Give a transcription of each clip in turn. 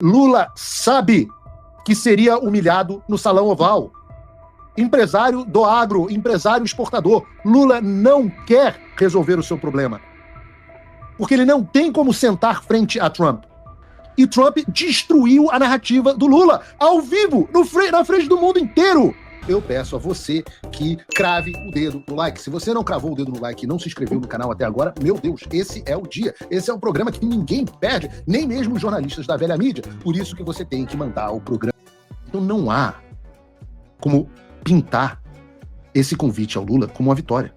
Lula sabe que seria humilhado no Salão Oval. Empresário do agro, empresário exportador. Lula não quer resolver o seu problema. Porque ele não tem como sentar frente a Trump. E Trump destruiu a narrativa do Lula, ao vivo, na frente do mundo inteiro. Eu peço a você que crave o dedo no like. Se você não cravou o dedo no like e não se inscreveu no canal até agora, meu Deus, esse é o dia. Esse é um programa que ninguém perde, nem mesmo os jornalistas da velha mídia. Por isso que você tem que mandar o programa. Então não há como pintar esse convite ao Lula como uma vitória.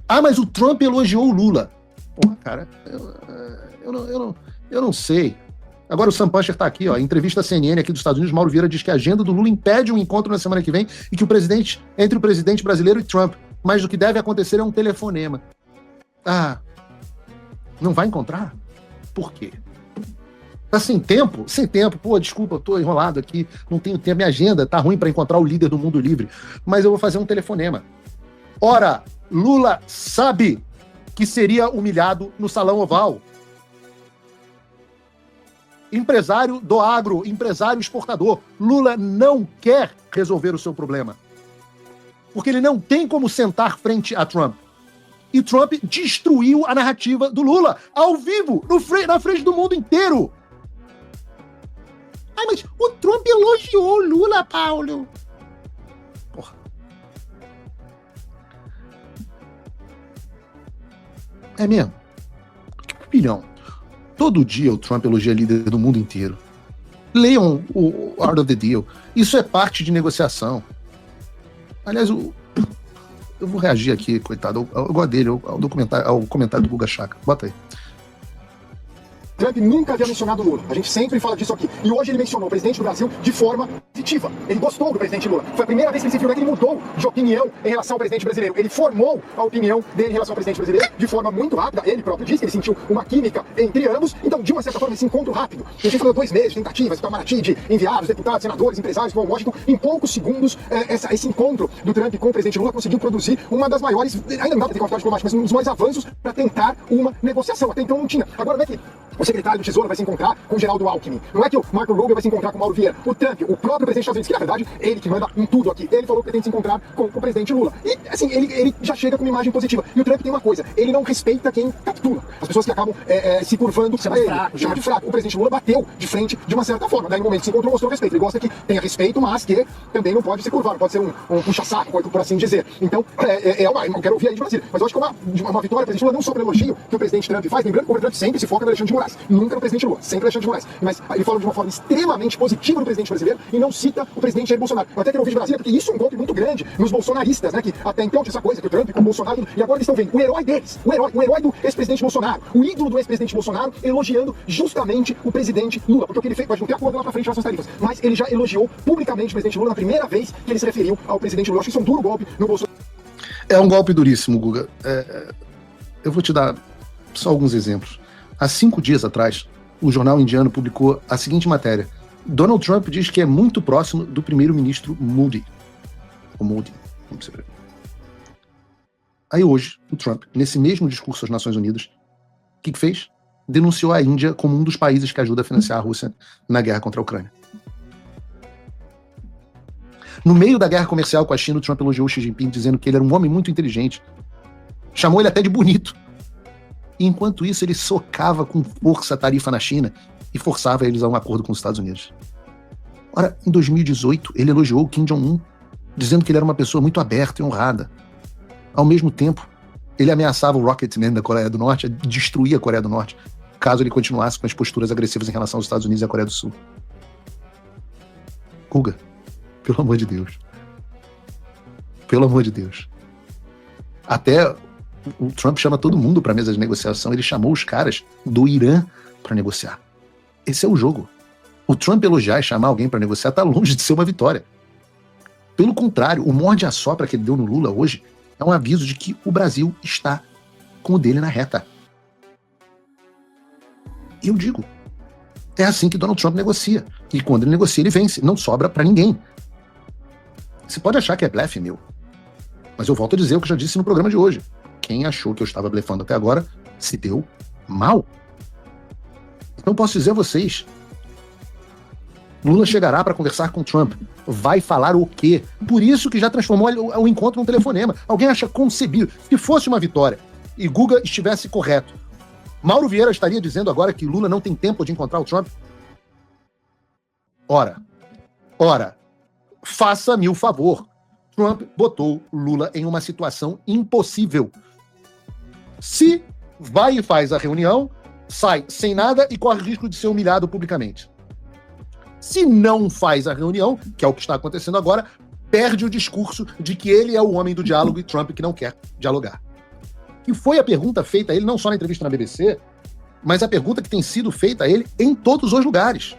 Ah, mas o Trump elogiou o Lula. Porra, cara, eu não sei. Agora o Sam Puncher tá aqui, ó, entrevista à CNN aqui dos Estados Unidos, Mauro Vieira diz que a agenda do Lula impede um encontro na semana que vem e que entre o presidente brasileiro e Trump, mas o que deve acontecer é um telefonema. Ah, não vai encontrar? Por quê? Tá sem tempo? Sem tempo. Pô, desculpa, eu tô enrolado aqui, não tenho tempo, minha agenda tá ruim para encontrar o líder do mundo livre, mas eu vou fazer um telefonema. Ora, Lula sabe que seria humilhado no Salão Oval. Empresário do agro, empresário exportador. Lula não quer resolver o seu problema. Porque ele não tem como sentar frente a Trump. E Trump destruiu a narrativa do Lula, ao vivo, na frente do mundo inteiro. Ai, mas o Trump elogiou o Lula, Paulo. Porra. É mesmo? Que pilhão. Todo dia o Trump elogia líder do mundo inteiro. Leiam o Art of the Deal. Isso é parte de negociação. Aliás, eu vou reagir aqui, coitado. Eu gosto dele, ao comentário do Guga Chakra. Bota aí. Trump nunca havia mencionado Lula. A gente sempre fala disso aqui. E hoje ele mencionou o presidente do Brasil de forma positiva. Ele gostou do presidente Lula. Foi a primeira vez que ele se viu que ele mudou de opinião em relação ao presidente brasileiro. Ele formou a opinião dele em relação ao presidente brasileiro de forma muito rápida. Ele próprio disse que ele sentiu uma química entre ambos. Então, de uma certa forma, esse encontro rápido. A gente falou 2 meses de tentativas, Itamaraty, de enviados, deputados, senadores, empresários que vão a Washington. Em poucos segundos, esse encontro do Trump com o presidente Lula conseguiu produzir uma das maiores, ainda não dá para ter quantidade diplomática, mas um dos maiores avanços para tentar uma negociação. Até então não tinha. Agora não é que o secretário do Tesouro vai se encontrar com o Geraldo Alckmin. Não é que o Marco Rubio vai se encontrar com o Mauro Vieira. O Trump, o próprio presidente dos Estados Unidos, que na verdade, ele que manda em tudo aqui. Ele falou que tem que se encontrar com o presidente Lula. E, assim, ele já chega com uma imagem positiva. E o Trump tem uma coisa, ele não respeita quem captura. As pessoas que acabam se curvando a ele, chama de fraco. O presidente Lula bateu de frente de uma certa forma. Daí no momento que se encontrou, mostrou respeito. Ele gosta que tenha respeito, mas que também não pode se curvar, não pode ser um puxa-saco, por assim dizer. Então, eu quero ouvir aí de Brasília. Mas eu acho que é uma vitória, o presidente Lula, não só pelo elogio que o presidente Trump faz, lembrando que o Trump sempre se foca no Alexandre de Moraes. Nunca no presidente Lula, sempre Alexandre de Moraes. Mas ele fala de uma forma extremamente positiva do presidente brasileiro e não cita o presidente Jair Bolsonaro. Eu até quero ouvir de Brasília, porque isso é um golpe muito grande nos bolsonaristas, né? Que até então tinha essa coisa que o Trump com o Bolsonaro, e agora eles estão vendo o herói deles, o herói do ex-presidente Bolsonaro, o ídolo do ex-presidente Bolsonaro, elogiando justamente o presidente Lula. Porque o que ele fez, pode não ter acordo lá pra frente com as tarifas, mas ele já elogiou publicamente o presidente Lula na primeira vez que ele se referiu ao presidente Lula. Eu acho que isso é um duro golpe no Bolsonaro. É um golpe duríssimo, Guga. Eu vou te dar só alguns exemplos. Há 5 dias atrás, o jornal indiano publicou a seguinte matéria. Donald Trump diz que é muito próximo do primeiro-ministro Modi. Ou Modi, como você vê. Aí hoje, o Trump, nesse mesmo discurso às Nações Unidas, o que fez? Denunciou a Índia como um dos países que ajuda a financiar a Rússia na guerra contra a Ucrânia. No meio da guerra comercial com a China, o Trump elogiou o Xi Jinping, dizendo que ele era um homem muito inteligente. Chamou ele até de bonito. E enquanto isso, ele socava com força a tarifa na China e forçava eles a um acordo com os Estados Unidos. Ora, em 2018, ele elogiou o Kim Jong-un, dizendo que ele era uma pessoa muito aberta e honrada. Ao mesmo tempo, ele ameaçava o Rocketman da Coreia do Norte a destruir a Coreia do Norte, caso ele continuasse com as posturas agressivas em relação aos Estados Unidos e à Coreia do Sul. Guga, pelo amor de Deus. Pelo amor de Deus. Até o Trump chama todo mundo para a mesa de negociação. Ele chamou os caras do Irã para negociar. Esse é o jogo. O Trump elogiar e chamar alguém para negociar está longe de ser uma vitória. Pelo contrário, o morde-a-sopra que ele deu no Lula hoje é um aviso de que o Brasil está com o dele na reta. E eu digo, é assim que Donald Trump negocia. E quando ele negocia, ele vence. Não sobra para ninguém. Você pode achar que é blefe meu, mas eu volto a dizer o que eu já disse no programa de hoje. Quem achou que eu estava blefando até agora se deu mal. Então posso dizer a vocês, Lula chegará para conversar com Trump. Vai falar o quê? Por isso que já transformou o encontro num telefonema. Alguém acha concebível? Se fosse uma vitória e Guga estivesse correto, Mauro Vieira estaria dizendo agora que Lula não tem tempo de encontrar o Trump? Ora, faça-me o favor. Trump botou Lula em uma situação impossível. Se vai e faz a reunião, sai sem nada e corre risco de ser humilhado publicamente. Se não faz a reunião, que é o que está acontecendo agora, perde o discurso de que ele é o homem do diálogo e Trump que não quer dialogar. E foi a pergunta feita a ele, não só na entrevista na BBC, mas a pergunta que tem sido feita a ele em todos os lugares.